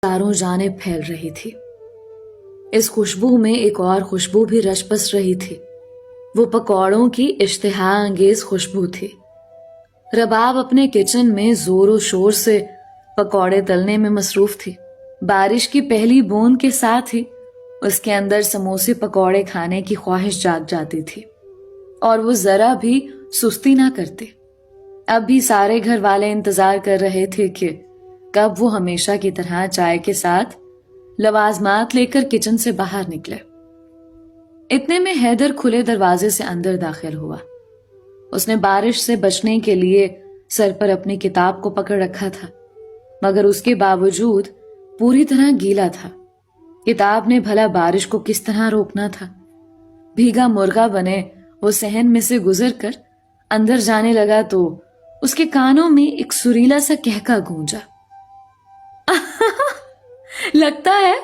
चारों जानिब फैल रही थी। इस खुशबू में एक और खुशबू भी रच बस रही थी। वो पकौड़ों की इश्तिहा अंगेज खुशबू थी। रबाब अपने किचन में जोरों शोर से पकौड़े तलने में मसरूफ थी। बारिश की पहली बूंद के साथ ही उसके अंदर समोसे पकौड़े खाने की ख्वाहिश जाग जाती थी और वो जरा भी सुस्ती ना करते। अब भी सारे घर वाले इंतजार कर रहे थे कि कब वो हमेशा की तरह चाय के साथ लवाजमात लेकर किचन से बाहर निकले। इतने में हैदर खुले दरवाजे से अंदर दाखिल हुआ। उसने बारिश से बचने के लिए सर पर अपनी किताब को पकड़ रखा था, मगर उसके बावजूद पूरी तरह गीला था। किताब ने भला बारिश को किस तरह रोकना था। भीगा मुर्गा बने वो सहन में से गुजर कर अंदर जाने लगा तो उसके कानों में एक सुरीला सा कहका गूंजा। लगता है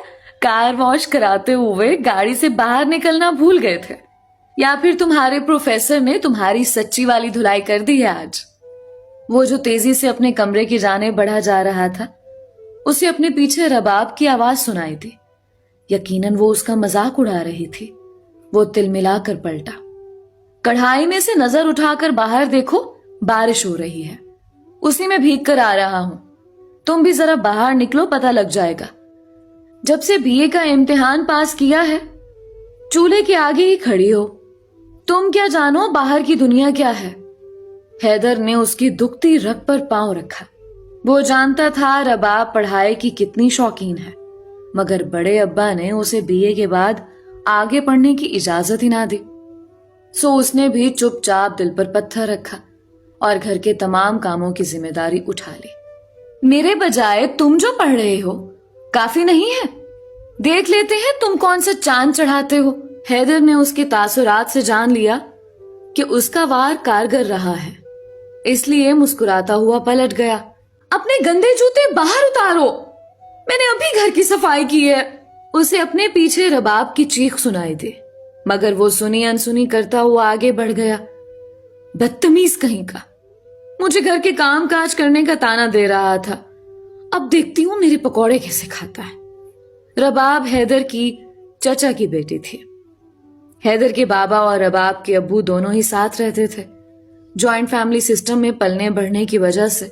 कार वॉश कराते हुए गाड़ी से बाहर निकलना भूल गए थे, या फिर तुम्हारे प्रोफेसर ने तुम्हारी सच्ची वाली धुलाई कर दी है आज। वो जो तेजी से अपने कमरे की जाने बढ़ा जा रहा था, उसे अपने पीछे रबाब की आवाज सुनाई दी। यकीनन वो उसका मजाक उड़ा रही थी। वो तिलमिला कर पलटा। कढ़ाई में से नजर उठाकर बाहर देखो, बारिश हो रही है। उसी में भीग कर आ रहा हूं। तुम भी जरा बाहर निकलो, पता लग जाएगा। जब से बीए का इम्तिहान पास किया है, चूल्हे के आगे ही खड़ी हो। तुम क्या जानो बाहर की दुनिया क्या है। हैदर ने उसकी दुखती रग पर पांव रखा। वो जानता था रबाब पढ़ाई की कितनी शौकीन है, मगर बड़े अब्बा ने उसे बीए के बाद आगे पढ़ने की इजाजत ही ना दी। सो उसने भी चुपचाप दिल पर पत्थर रखा और घर के तमाम कामों की जिम्मेदारी उठा ली। मेरे बजाय तुम जो पढ़ रहे हो काफी नहीं है? देख लेते हैं तुम कौन सा चांद चढ़ाते हो। हैदर ने उसके तासुरात से जान लिया कि उसका वार कारगर रहा है, इसलिए मुस्कुराता हुआ पलट गया। अपने गंदे जूते बाहर उतारो, मैंने अभी घर की सफाई की है। उसे अपने पीछे रबाब की चीख सुनाई दी, मगर वो सुनी अनसुनी करता हुआ आगे बढ़ गया। बदतमीज कहीं का, मुझे घर के काम काज करने का ताना दे रहा था। अब देखती हूं मेरे पकौड़े कैसे खाता है। रबाब हैदर की चचा की बेटी थी। हैदर के बाबा और रबाब के अब्बू दोनों ही साथ रहते थे। जॉइंट फैमिली सिस्टम में पलने बढ़ने की वजह से,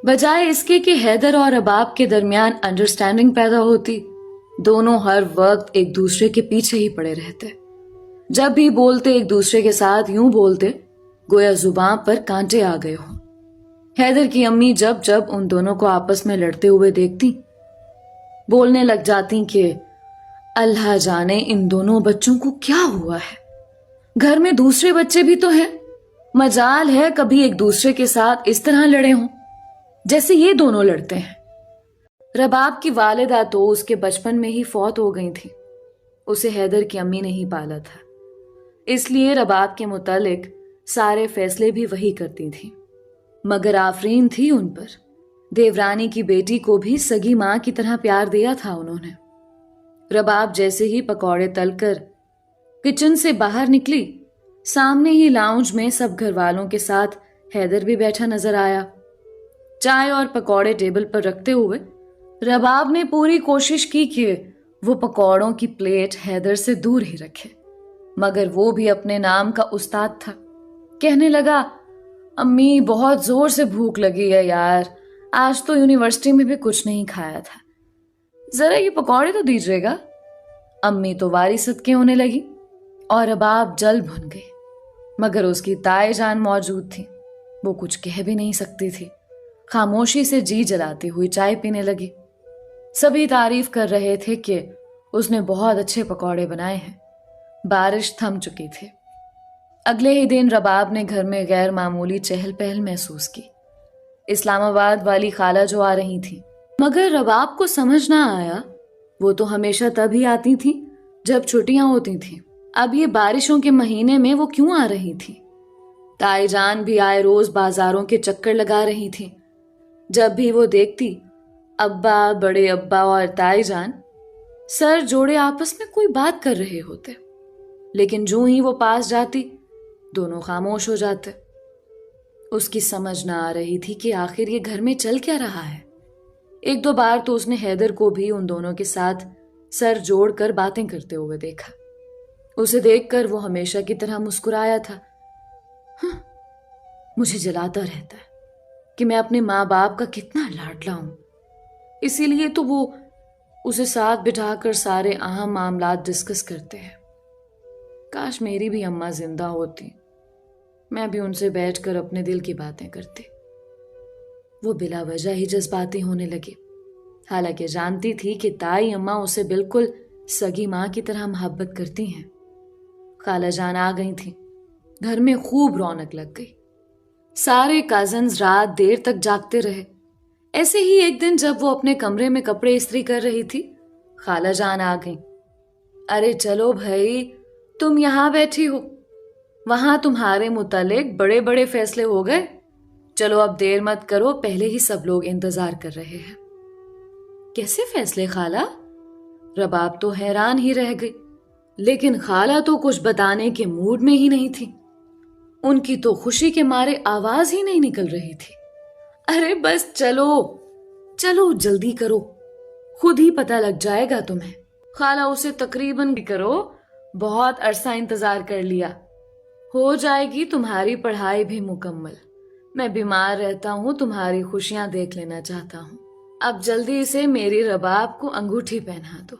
बजाय इसके कि हैदर और रबाब के दरमियान अंडरस्टैंडिंग पैदा होती, दोनों हर वक्त एक दूसरे के पीछे ही पड़े रहते। जब भी बोलते एक दूसरे के साथ यूं बोलते गोया जुबान पर कांटे आ गए हों। हैदर की अम्मी जब जब उन दोनों को आपस में लड़ते हुए देखती, बोलने लग जाती कि अल्लाह जाने इन दोनों बच्चों को क्या हुआ है। घर में दूसरे बच्चे भी तो हैं, मजाल है कभी एक दूसरे के साथ इस तरह लड़े हों जैसे ये दोनों लड़ते हैं। रबाब की वालिदा तो उसके बचपन में ही फौत हो गई थी। उसे हैदर की अम्मी ने ही पाला था, इसलिए रबाब के मुतालिक सारे फैसले भी वही करती थी। मगर आफरीन थी उन पर। देवरानी की बेटी को भी सगी मां की तरह प्यार दिया था उन्होंने। रबाब जैसे ही पकौड़े तलकर किचन से बाहर निकली, सामने ही लाउंज में सब घर वालों के साथ हैदर भी बैठा नजर आया। चाय और पकौड़े टेबल पर रखते हुए रबाब ने पूरी कोशिश की कि वो पकौड़ों की प्लेट हैदर से दूर ही रखे, मगर वो भी अपने नाम का उस्ताद था। कहने लगा, अम्मी बहुत जोर से भूख लगी है यार, आज तो यूनिवर्सिटी में भी कुछ नहीं खाया था, जरा ये पकौड़े तो दीजिएगा। अम्मी तो वारी सदके होने लगी और रबाब जल भुन गई, मगर उसकी ताए जान मौजूद थी। वो कुछ कह भी नहीं सकती थी। खामोशी से जी जलाती हुई चाय पीने लगी। सभी तारीफ कर रहे थे कि उसने बहुत अच्छे पकौड़े बनाए हैं। बारिश थम चुकी थी। अगले ही दिन रबाब ने घर में गैर मामूली चहल पहल महसूस की। इस्लामाबाद वाली खाला जो आ रही थी, मगर रबाब को समझ ना आया, वो तो हमेशा तभी आती थी जब छुट्टियां होती थी। अब ये बारिशों के महीने में वो क्यों आ रही थी? ताईजान भी आए रोज बाजारों के चक्कर लगा रही थी। जब भी वो देखती, अब्बा, बड़े अब्बा और ताईजान सर जोड़े आपस में कोई बात कर रहे होते, लेकिन जो ही वो पास जाती दोनों खामोश हो जाते। उसकी समझ ना आ रही थी कि आखिर ये घर में चल क्या रहा है। एक दो बार तो उसने हैदर को भी उन दोनों के साथ सर जोड़ कर बातें करते हुए देखा। उसे देखकर वो हमेशा की तरह मुस्कुराया था। हाँ, मुझे जलाता रहता है कि मैं अपने माँ बाप का कितना लाडला हूं। इसीलिए तो वो उसे साथ बिठाकर सारे अहम मामलात डिस्कस करते हैं। काश मेरी भी अम्मा जिंदा होती, मैं भी उनसे बैठकर अपने दिल की बातें करती। वो बिला वजह ही जज्बाती होने लगी, हालांकि जानती थी कि ताई अम्मा उसे बिल्कुल सगी माँ की तरह मोहब्बत करती हैं। खाला जान आ गई थी, घर में खूब रौनक लग गई। सारे कजन्स रात देर तक जागते रहे। ऐसे ही एक दिन जब वो अपने कमरे में कपड़े इस्त्री कर रही थी, खाला जान आ गई। अरे चलो भाई, तुम यहाँ बैठी हो, वहां तुम्हारे मुतालिक बड़े बड़े फैसले हो गए। चलो अब देर मत करो, पहले ही सब लोग इंतजार कर रहे हैं। कैसे फैसले खाला? रबाब तो हैरान ही रह गई, लेकिन खाला तो कुछ बताने के मूड में ही नहीं थी। उनकी तो खुशी के मारे आवाज ही नहीं निकल रही थी। अरे बस चलो चलो, जल्दी करो, खुद ही पता लग जाएगा तुम्हें। खाला उसे तकरीबन भी करो, बहुत अरसा इंतजार कर लिया, हो जाएगी तुम्हारी पढ़ाई भी मुकम्मल। मैं बीमार रहता हूँ, तुम्हारी खुशियां देख लेना चाहता हूँ। अब जल्दी से मेरी रबाब को अंगूठी पहना दो।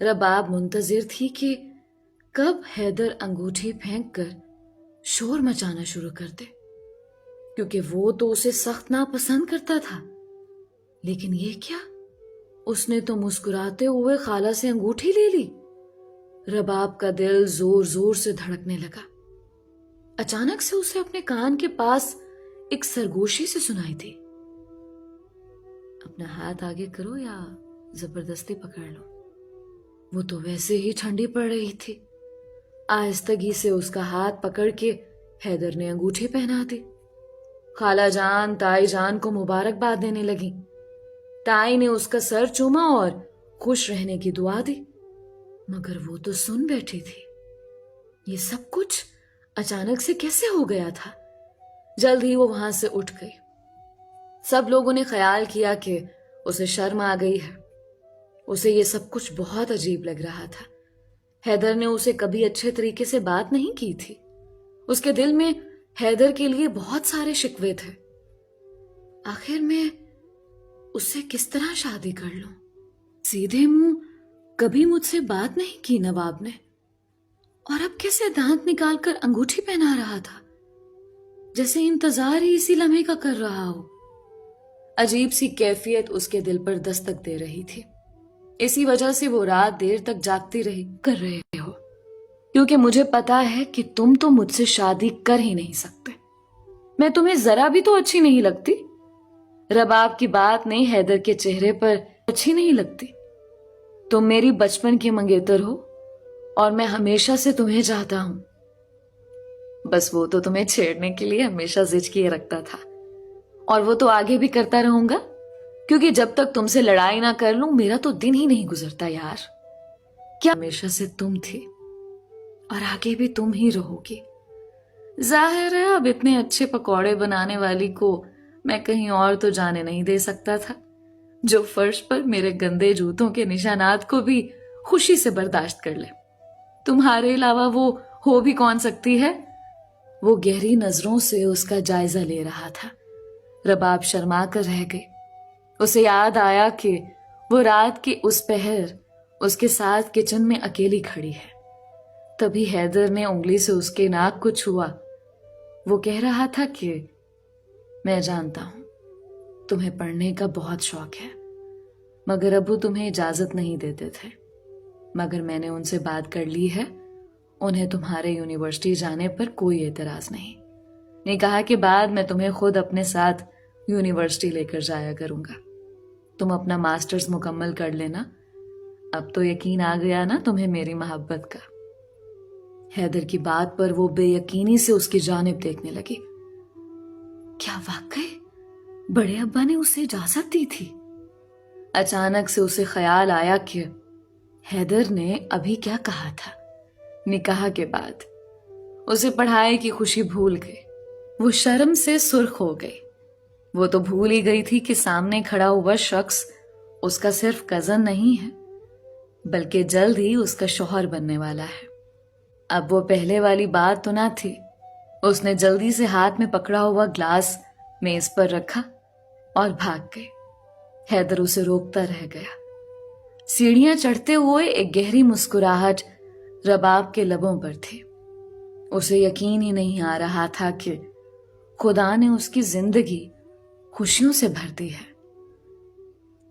रबाब मुंतजिर थी कि कब हैदर अंगूठी फेंक कर शोर मचाना शुरू कर दे, क्योंकि वो तो उसे सख्त नापसंद करता था। लेकिन ये क्या, उसने तो मुस्कुराते हुए खाला से अंगूठी ले ली। रबाब का दिल जोर जोर से धड़कने लगा। अचानक से उसे अपने कान के पास एक सरगोशी से सुनाई दी। अपना हाथ आगे करो या जबरदस्ती पकड़ लो। वो तो वैसे ही ठंडी पड़ रही थी। आहिस्तगी से उसका हाथ पकड़ के हैदर ने अंगूठी पहना दी। खाला जान ताई जान को मुबारकबाद देने लगी। ताई ने उसका सर चूमा और खुश रहने की दुआ दी, मगर वो तो सुन बैठी थी। ये सब कुछ अचानक से कैसे हो गया था? जल्द ही वो वहां से उठ गई। सब लोगों ने ख्याल किया कि उसे शर्म आ गई है। उसे ये सब कुछ बहुत अजीब लग रहा था। हैदर ने उसे कभी अच्छे तरीके से बात नहीं की थी। उसके दिल में हैदर के लिए बहुत सारे शिकवे थे। आखिर मैं उससे किस तरह शादी कर लूं? सीधे मुंह कभी मुझसे बात नहीं की नवाब ने, और अब कैसे दांत निकालकर अंगूठी पहना रहा था, जैसे इंतजार ही इसी लम्हे का कर रहा हो। अजीब सी कैफियत उसके दिल पर दस्तक दे रही थी। इसी वजह से वो रात देर तक जागती रही। कर रहे हो क्योंकि मुझे पता है कि तुम तो मुझसे शादी कर ही नहीं सकते। मैं तुम्हें जरा भी तो अच्छी नहीं लगती। रबाब की बात नहीं हैदर के चेहरे पर अच्छी नहीं लगती। तुम मेरी बचपन की मंगेतर हो और मैं हमेशा से तुम्हें चाहता हूं। बस वो तो तुम्हें छेड़ने के लिए हमेशा जिद किए रखता था, और वो तो आगे भी करता रहूंगा, क्योंकि जब तक तुमसे लड़ाई ना कर लूं मेरा तो दिन ही नहीं गुजरता यार। क्या हमेशा से तुम थी और आगे भी तुम ही रहोगी। जाहिर है अब इतने अच्छे पकौड़े बनाने वाली को मैं कहीं और तो जाने नहीं दे सकता था, जो फर्श पर मेरे गंदे जूतों के निशानात को भी खुशी से बर्दाश्त कर ले। तुम्हारे अलावा वो हो भी कौन सकती है? वो गहरी नजरों से उसका जायजा ले रहा था। रबाब शर्मा कर रह गई। उसे याद आया कि वो रात की उस पहर उसके साथ किचन में अकेली खड़ी है। तभी हैदर ने उंगली से उसके नाक को छुआ। वो कह रहा था कि मैं जानता हूं तुम्हें पढ़ने का बहुत शौक है, मगर अबू तुम्हें इजाजत नहीं देते थे, मगर मैंने उनसे बात कर ली है। उन्हें तुम्हारे यूनिवर्सिटी जाने पर कोई एतराज नहीं। निकाह के बाद मैं तुम्हें खुद अपने साथ यूनिवर्सिटी लेकर जाया करूंगा। तुम अपना मास्टर्स मुकम्मल कर लेना। अब तो यकीन आ गया ना तुम्हें मेरी मोहब्बत का। हैदर की बात पर वो बेयकीनी से उसकी जानिब देखने लगी। क्या वाकई बड़े अब्बा ने उसे इजाजत दी थी? अचानक से उसे ख्याल आया कि हैदर ने अभी क्या कहा था। निकाह के बाद उसे पढ़ाई की खुशी भूल गई। वो शर्म से सुर्ख हो गई। وہ تو بھول ہی گئی تھی کہ سامنے کھڑا ہوا شخص اس کا صرف کزن نہیں ہے بلکہ جلد ہی اس کا شوہر بننے والا ہے۔ اب وہ پہلے والی بات تو نہ تھی۔ اس نے جلدی سے ہاتھ میں پکڑا ہوا گلاس میز پر رکھا اور بھاگ گئی۔ حیدر اسے روکتا رہ گیا۔ سیڑھیاں چڑھتے ہوئے ایک گہری مسکراہٹ رباب کے لبوں پر تھی۔ اسے یقین ہی نہیں آ رہا تھا کہ خدا نے اس کی زندگی خوشیوں سے بھر دی ہے۔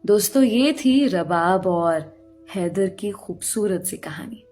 دوستو، یہ تھی رباب اور حیدر کی خوبصورت سی کہانی۔